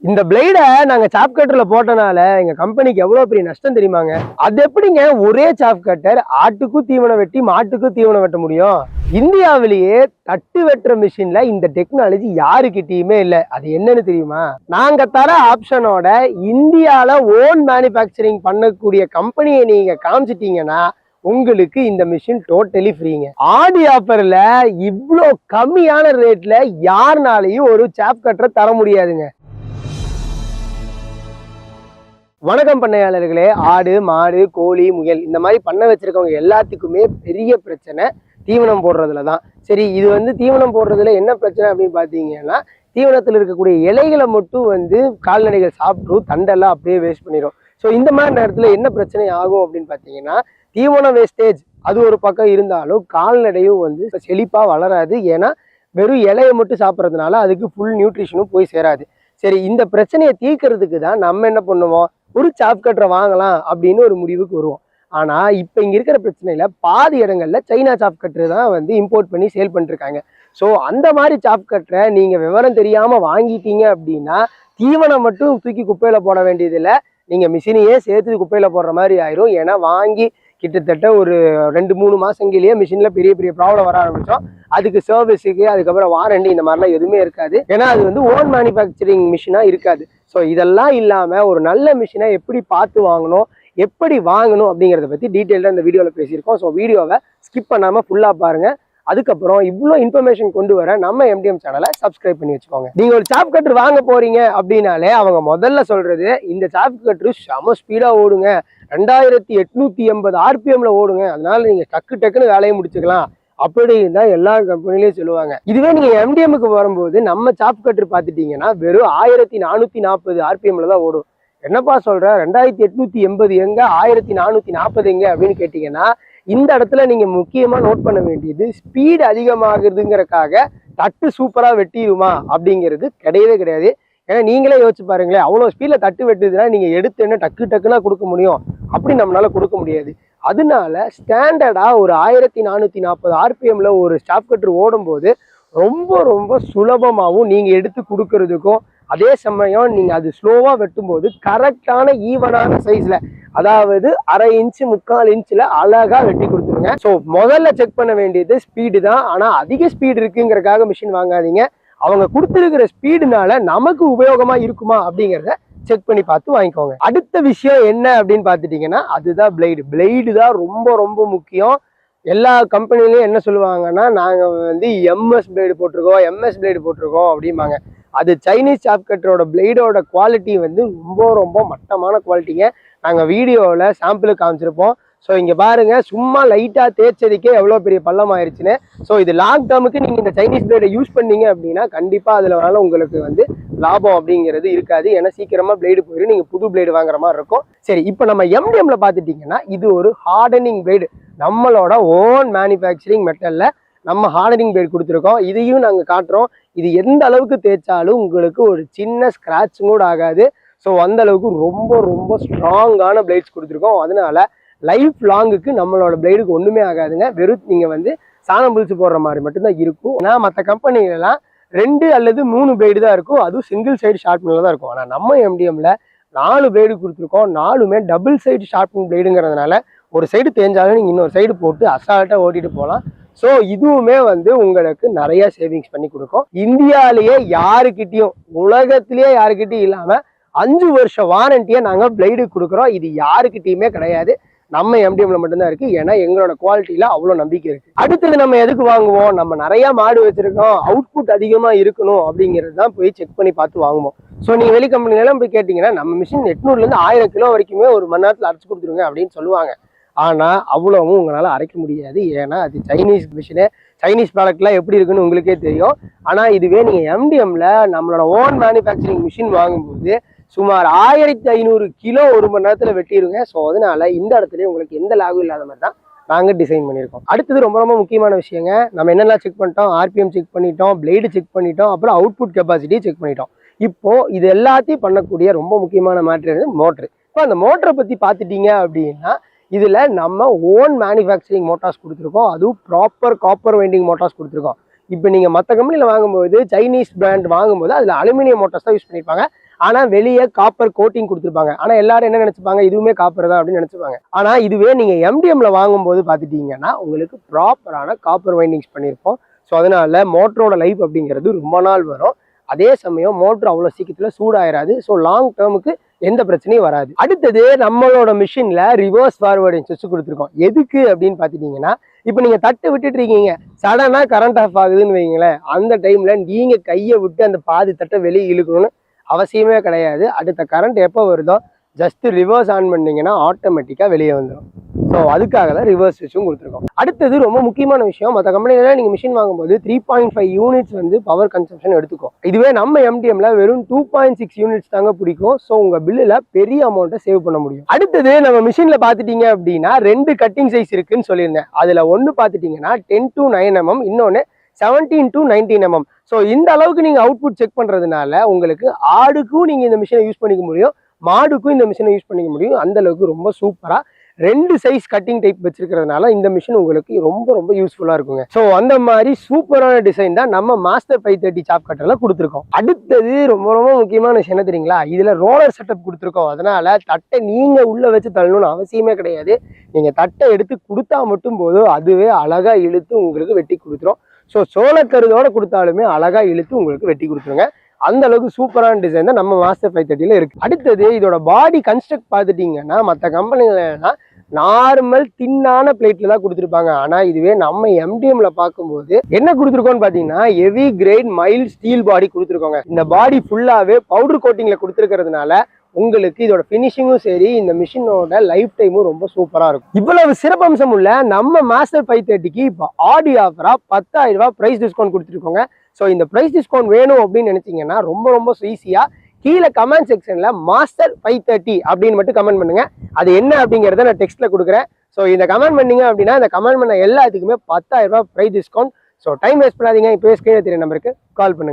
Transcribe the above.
இந்த பிளேடை நாங்க சாப் கட்டர்ல போட்டனால எங்க கம்பெனிக்கு எவ்வளவு பெரிய நஷ்டம் தெரியுமாங்க? அது எப்படிங்க ஒரே சாப் கட்டர் ஆட்டுக்கும் தீவனம் வெட்டி மாட்டுக்கும் தீவனம் வெட்ட முடியும்? இந்தியாவிலேயே தட்டு வெட்டுற மிஷின்ல இந்த டெக்னாலஜி யாருக்கிட்டயுமே இல்லை. அது என்னன்னு தெரியுமா? நாங்க தர ஆப்ஷனோட இந்தியால ஓன் மேனுஃபேக்சரிங் பண்ணக்கூடிய கம்பெனியை நீங்க காமிச்சிட்டீங்கன்னா உங்களுக்கு இந்த மிஷின் டோட்டலி ஃப்ரீங்க. ஆடி ஆஃபர்ல இவ்வளோ கம்மியான ரேட்ல யாருனாலையும் ஒரு சாப் கட்டரை தர முடியாதுங்க. வணக்கம் பண்ணையாளர்களே. ஆடு மாடு கோழி முயல் இந்த மாதிரி பண்ண வச்சிருக்கவங்க எல்லாத்துக்குமே பெரிய பிரச்சனை தீவனம் போடுறதுல தான். சரி, இது தீவனம் போடுறதுல என்ன பிரச்சனை அப்படின்னு பார்த்தீங்கன்னா, தீவனத்தில் இருக்கக்கூடிய இலைகளை மட்டும் கால்நடைகள் சாப்பிட்ரும், தண்டெல்லாம் அப்படியே வேஸ்ட் பண்ணிடும். ஸோ இந்த மாதிரி நேரத்தில் என்ன பிரச்சனை ஆகும் அப்படின்னு பார்த்தீங்கன்னா, தீவன வேஸ்டேஜ் அது ஒரு பக்கம் இருந்தாலும் கால்நடையும் செழிப்பாக வளராது. ஏன்னா வெறும் இலையை மட்டும் சாப்பிட்றதுனால அதுக்கு ஃபுல் நியூட்ரிஷனும் போய் சேராது. சரி, இந்த பிரச்சனையை தீர்க்கறதுக்கு தான் நம்ம என்ன பண்ணுவோம், ஒரு சாப் கட்டரை வாங்கலாம் அப்படின்னு ஒரு முடிவுக்கு வருவோம். ஆனால் இப்போ இங்கே இருக்கிற பிரச்சனையில் பாதி இடங்கள்ல சைனா சாப் கட்டரு தான் இம்போர்ட் பண்ணி சேல் பண்ணிருக்காங்க. ஸோ அந்த மாதிரி சாப் கட்டரை நீங்கள் விவரம் தெரியாமல் வாங்கிட்டீங்க அப்படின்னா தீவனம் மட்டும் தூக்கி குப்பையில் போட வேண்டியதில்லை, நீங்கள் மிஷினையே சேர்த்து குப்பையில் போடுற மாதிரி ஆயிரும். ஏன்னா வாங்கி கிட்டத்தட்ட ஒரு 2-3 மாதங்களையே மிஷினில் பெரிய பெரிய ப்ராப்ளம் வர ஆரம்பித்தோம். அதுக்கு சர்வீஸுக்கு அதுக்கப்புறம் வாரண்டி இந்த மாதிரிலாம் எதுவுமே இருக்காது. ஏன்னா அது ஓன் மேனுஃபேக்சரிங் மிஷினாக இருக்காது. ஸோ இதெல்லாம் இல்லாமல் ஒரு நல்ல மிஷினை எப்படி பார்த்து வாங்கணும், எப்படி வாங்கணும் அப்படிங்கிறத பற்றி டீட்டெயிலாக இந்த வீடியோவில் பேசியிருக்கோம். ஸோ வீடியோவை ஸ்கிப் பண்ணாமல் ஃபுல்லாக பாருங்கள். அதுக்கப்புறம் இவ்வளோ இன்ஃபர்மேஷன் கொண்டு வர நம்ம MDM சேனலை சப்ஸ்கிரைப் பண்ணி வச்சுக்கோங்க. நீங்கள் ஒரு சாப் கட்டர் வாங்க போறீங்க அப்படின்னாலே அவங்க முதல்ல சொல்றது, இந்த சாப் கட்டர் செம ஸ்பீடாக ஓடுங்க, 2880 RPMல ஓடுங்க, அதனால நீங்கள் டக்குன்னு வேலையை முடிச்சுக்கலாம் அப்படின்னு தான் எல்லா கம்பெனிலையும் சொல்லுவாங்க. இதுவே நீங்கள் MDMக்கு வரும்போது நம்ம சாப் கட்டர் பார்த்துட்டீங்கன்னா வெறும் 1440 RPMல தான் ஓடும். என்னப்பா சொல்ற, 2880 எங்க, 1440 எங்க அப்படின்னு கேட்டீங்கன்னா, இந்த இடத்துல நீங்க முக்கியமா நோட் பண்ண வேண்டியது, ஸ்பீடு அதிகமாகுதுங்கிறக்காக தட்டு சூப்பரா வெட்டிடுமா அப்படிங்கிறது கிடையவே கிடையாது. ஏன்னா நீங்களே யோசிச்சு பாருங்களேன், அவ்வளோ ஸ்பீட்ல தட்டு வெட்டுதுன்னா நீங்க எடுத்து என்ன டக்குன்னா கொடுக்க முடியும்? அப்படி நம்மளால கொடுக்க முடியாது. அதனால ஸ்டாண்டர்டா ஒரு 1440 RPMல ஒரு சாப் கட்டர் ஓடும்போது ரொம்ப ரொம்ப சுலபமாகவும் நீங்க எடுத்து கொடுக்கறதுக்கும், அதே சமயம் நீங்க அது ஸ்லோவா வெட்டும்போது கரெக்டான ஈவனான சைஸ்ல, அதாவது 1/2 இன்ச்சு 3/4 இன்ச்சில் அழகா வெட்டி கொடுத்துருங்க. ஸோ முதல்ல செக் பண்ண வேண்டியது ஸ்பீடு தான். ஆனால் அதிக ஸ்பீடு இருக்குங்கிறக்காக மிஷின் வாங்காதீங்க. அவங்க கொடுத்துருக்கிற ஸ்பீடுனால நமக்கு உபயோகமா இருக்குமா அப்படிங்கிறத செக் பண்ணி பார்த்து வாங்கிக்கோங்க. அடுத்த விஷயம் என்ன அப்படின்னு பார்த்துட்டீங்கன்னா, அதுதான் பிளேடு தான் ரொம்ப ரொம்ப முக்கியம். எல்லா கம்பெனிலையும் என்ன சொல்லுவாங்கன்னா, நாங்கள் MS பிளேடு போட்டிருக்கோம் அப்படிம்பாங்க. அது சைனீஸ் சாப் கட்டரோட பிளேடோட குவாலிட்டி ரொம்ப ரொம்ப மட்டமான குவாலிட்டிங்க. நாங்கள் வீடியோவில் சாம்பிளுக்கு காமிச்சிருப்போம். ஸோ இங்கே பாருங்க, சும்மா லைட்டாக தேய்ச்சதுக்கே எவ்வளோ பெரிய பள்ளம் ஆயிடுச்சுன்னு. ஸோ இது லாங் டேர்முக்கு நீங்கள் இந்த சைனீஸ் பிளேடை யூஸ் பண்ணீங்க அப்படின்னா கண்டிப்பாக அதில் உங்களுக்கு லாபம் அப்படிங்கிறது இருக்காது. ஏன்னா சீக்கிரமாக பிளேடு போயிடும், நீங்கள் புது பிளேடு வாங்குற மாதிரி இருக்கும். சரி, இப்போ நம்ம MDMல பார்த்துட்டிங்கன்னா இது ஒரு ஹார்டனிங் பிளேடு. நம்மளோட ஓன் மேனுஃபேக்சரிங் மெட்டலில் நம்ம ஹார்டனிங் பிளேடு கொடுத்துருக்கோம். இதையும் நாங்கள் காட்டுறோம். இது எந்த அளவுக்கு தேய்ச்சாலும் உங்களுக்கு ஒரு சின்ன ஸ்க்ராட்சும் கூட ஆகாது. ஸோ அந்த அளவுக்கு ரொம்ப ரொம்ப ஸ்ட்ராங்கான பிளேட்ஸ் கொடுத்துருக்கோம். அதனால லைஃப் லாங்குக்கு நம்மளோட பிளேடுக்கு ஒன்றுமே ஆகாதுங்க. வெறும் நீங்கள் சாணம் புளிச்சு போடுற மாதிரி மட்டும்தான் இருக்கும். ஏன்னா மற்ற கம்பெனிலாம் 2 அல்லது 3 பிளேடு தான் இருக்கும், அதுவும் சிங்கிள் சைடு ஷார்ப்னில் தான் இருக்கும். ஆனால் நம்ம MDMல 4 பிளேடு கொடுத்துருக்கோம். 4மே டபுள் சைடு ஷார்ப்னிங் பிளேடுங்கிறதுனால ஒரு சைடு தேஞ்சாலும் நீங்கள் இன்னொரு சைடு போட்டு அசால்ட்டாக ஓட்டிட்டு போகலாம். ஸோ இதுவுமே உங்களுக்கு நிறைய சேவிங்ஸ் பண்ணி கொடுக்கும். இந்தியாவிலேயே யாருக்கிட்டையும், உலகத்திலேயே யாருக்கிட்டையும் இல்லாமல் 5 வருஷம் வாரண்டியை நாங்கள் பிளேடு கொடுக்குறோம். இது யாருக்கிட்டையுமே கிடையாது, நம்ம MDMல மட்டும்தான் இருக்கு. ஏன்னா எங்களோட குவாலிட்டியில அவ்வளோ நம்பிக்கை இருக்கு. அடுத்தது நம்ம எதுக்கு வாங்குவோம், நம்ம நிறைய மாடு வச்சிருக்கோம், அவுட்புட் அதிகமாக இருக்கணும் அப்படிங்கிறது தான் போய் செக் பண்ணி பார்த்து வாங்குவோம். ஸோ நீங்கள் வெளி கம்பெனிலாம் போய் கேட்டிங்கன்னா நம்ம மிஷின் 800லேருந்து 1000 கிலோ வரைக்குமே ஒரு மணி நேரத்தில் அரைச்சி கொடுத்துருங்க அப்படின்னு சொல்லுவாங்க. ஆனால் அவ்வளவும் உங்களால் அரைக்க முடியாது. ஏன்னா அது சைனீஸ் மிஷினு, சைனீஸ் ப்ராடக்ட்லாம் எப்படி இருக்குன்னு உங்களுக்கே தெரியும். ஆனால் இதுவே நீங்கள் MDMல நம்மளோட ஓன் மேனுஃபேக்சரிங் மிஷின் வாங்கும்போது சுமார் 1500 கிலோ ஒரு மணி நேரத்தில் வெட்டிடுங்க. ஸோ அதனால இந்த இடத்துல உங்களுக்கு எந்த லாகும் இல்லாத மாதிரி தான் நாங்கள் டிசைன் பண்ணியிருக்கோம். அடுத்தது ரொம்ப ரொம்ப முக்கியமான விஷயங்க, நம்ம என்னெல்லாம் செக் பண்ணிட்டோம், RPM செக் பண்ணிட்டோம், பிளேடு செக் பண்ணிட்டோம், அப்புறம் அவுட்புட் கெப்பாசிட்டி செக் பண்ணிட்டோம். இப்போ இது எல்லாத்தையும் பண்ணக்கூடிய ரொம்ப முக்கியமான மேட்ரு மோட்ரு. இப்போ அந்த மோட்டரை பற்றி பார்த்துட்டீங்க அப்படின்னா, இதில் நம்ம ஓன் மேனுஃபேக்சரிங் மோட்டார்ஸ் கொடுத்துருக்கோம். அதுவும் ப்ராப்பர் காப்பர் வைண்டிங் மோட்டார்ஸ் கொடுத்துருக்கோம். இப்போ நீங்கள் மற்ற கம்பெனியில் வாங்கும்போது, சைனீஸ் பிராண்ட் வாங்கும்போது அதில் அலுமினியம் மோட்டார்ஸ் தான் யூஸ் பண்ணியிருப்பாங்க. ஆனா வெளியே காப்பர் கோட்டிங் கொடுத்துருப்பாங்க. ஆனா எல்லாரும் என்ன நினைச்சுப்பாங்க, இதுவுமே காப்பர் தான் அப்படின்னு நினைச்சுப்பாங்க. ஆனா இதுவே நீங்க எம்டிஎம்ல வாங்கும்போது பாத்துட்டீங்கன்னா உங்களுக்கு ப்ராப்பரான காப்பர் வைண்டிங்ஸ் பண்ணியிருப்போம். ஸோ அதனால மோட்டரோட லைஃப் அப்படிங்கிறது ரொம்ப நாள் வரும். அதே சமயம் மோட்டர் அவ்வளோ சீக்கிரத்துல சூடாயிராது. ஸோ லாங் டேர்முக்கு எந்த பிரச்சனையும் வராது. அடுத்தது நம்மளோட மிஷின்ல ரிவர்ஸ் ஃபார்வர்டிங் சுவிட்ச் கொடுத்துருக்கோம். எதுக்கு அப்படின்னு பாத்துட்டீங்கன்னா, இப்போ நீங்க தட்டு விட்டுட்டு இருக்கீங்க, சடனா கரண்ட் ஆஃப் ஆகுதுன்னு வைங்களேன், அந்த டைம்ல நீங்க கையை விட்டு அந்த பாதி தட்டை வெளியே இழுக்கணும்னு அவசியமே கிடையாது. அடுத்த கரண்ட் எப்போ வருதோ ஜஸ்ட் ரிவர்ஸ் ஆன் பண்ணீங்கன்னா ஆட்டோமேட்டிக்கா வெளியே வந்துடும். ஸோ அதுக்காக தான் ரிவர்ஸ் சுவிட்சும் கொடுத்துருக்கோம். அடுத்தது ரொம்ப முக்கியமான விஷயம், மற்ற கம்பெனில நீங்க மிஷின் வாங்கும்போது 3.5 யூனிட்ஸ் வந்து பவர் கன்சம்ஷன் எடுத்துக்கும். இதுவே நம்ம எம்டிஎம்ல வெறும் 2.6 யூனிட்ஸ் தாங்க பிடிக்கும். ஸோ உங்க பில்லுல பெரிய அமௌண்ட்டை சேவ் பண்ண முடியும். அடுத்தது நம்ம மிஷின்ல பாத்துட்டீங்க அப்படின்னா 2 கட்டிங் சைஸ் இருக்குன்னு சொல்லியிருந்தேன். அதுல ஒன்னு பாத்துட்டீங்கன்னா 10 to 9 mm, இன்னொன்னு 17 to 19 mm. ஸோ இந்த அளவுக்கு நீங்க அவுட்புட் செக் பண்றதுனால உங்களுக்கு ஆடுக்கும் நீங்க இந்த மிஷினை யூஸ் பண்ணிக்க முடியும், மாடுக்கும் இந்த மிஷினை யூஸ் பண்ணிக்க முடியும். அந்த அளவுக்கு ரொம்ப சூப்பரா 2 சைஸ் கட்டிங் டைப் வச்சிருக்கிறதுனால இந்த மிஷின் உங்களுக்கு ரொம்ப ரொம்ப யூஸ்ஃபுல்லா இருக்குங்க. ஸோ அந்த மாதிரி சூப்பரான டிசைன் தான் நம்ம மாஸ்டர் 530 சாப் கட்டர்ல கொடுத்துருக்கோம். அடுத்தது ரொம்ப ரொம்ப முக்கியமான விஷயம் என்ன தெரியுங்களா, இதுல ரோலர் செட்டப் கொடுத்துருக்கோம். அதனால தட்டை நீங்க உள்ள வச்சு தள்ளணும்னு அவசியமே கிடையாது. நீங்க தட்டை எடுத்து கொடுத்தா மட்டும் போதும், அதுவே அழகா இழுத்து உங்களுக்கு வெட்டி கொடுத்துரும். ஸோ சோளக்கருதோட கொடுத்தாலுமே அழகா இழுத்து உங்களுக்கு வெட்டி கொடுத்துருங்க. அந்த அளவுக்கு சூப்பரான டிசைன் தான் நம்ம மாஸ்டர் 530ல இருக்கு. அடுத்தது இதோட பாடி கன்ஸ்ட்ரக்ட் பார்த்துட்டீங்கன்னா மற்ற கம்பெனிலாம் நார்மல் தின்னான பிளேட்ல தான் கொடுத்துருப்பாங்க. ஆனா இதுவே நம்ம எம்டிஎம்ல பார்க்கும்போது என்ன கொடுத்துருக்கோம்னு பாத்தீங்கன்னா heavy grade mild steel body கொடுத்துருக்கோங்க. இந்த பாடி ஃபுல்லாவே பவுடர் கோட்டிங்ல கொடுத்துருக்கிறதுனால உங்களுக்கு இதோட பினிஷிங்கும் சரி, இந்த மிஷினோட லைஃப் டைமும் ரொம்ப சூப்பரா இருக்கும். இவ்வளவு சிறப்பம்சம் உள்ள நம்ம மாஸ்டர் 530க்கு இப்போ ஆடி ஆஃபரா 10,000 ரூபாய் பிரைஸ் டிஸ்கவுண்ட் கொடுத்துருக்கோங்க. ஸோ இந்த பிரைஸ் டிஸ்கவுண்ட் வேணும் அப்படின்னு நினைச்சீங்கன்னா ரொம்ப ரொம்ப ஈஸியா கீழே கமெண்ட் செக்ஷன்ல மாஸ்டர் 530 அப்படின்னு மட்டும் கமெண்ட் பண்ணுங்க. அது என்ன அப்படிங்கிறத நான் டெக்ஸ்ட்ல கொடுக்குறேன். ஸோ இந்த கமெண்ட் பண்ணீங்க அப்படின்னா இந்த கமெண்ட் பண்ண எல்லாத்துக்குமே 10,000 ரூபாய் price discount. So time waste பண்ணாதீங்க, இப்போ ஸ்கிரீன்ல தெரிய நம்பருக்கு கால் பண்ணுங்க.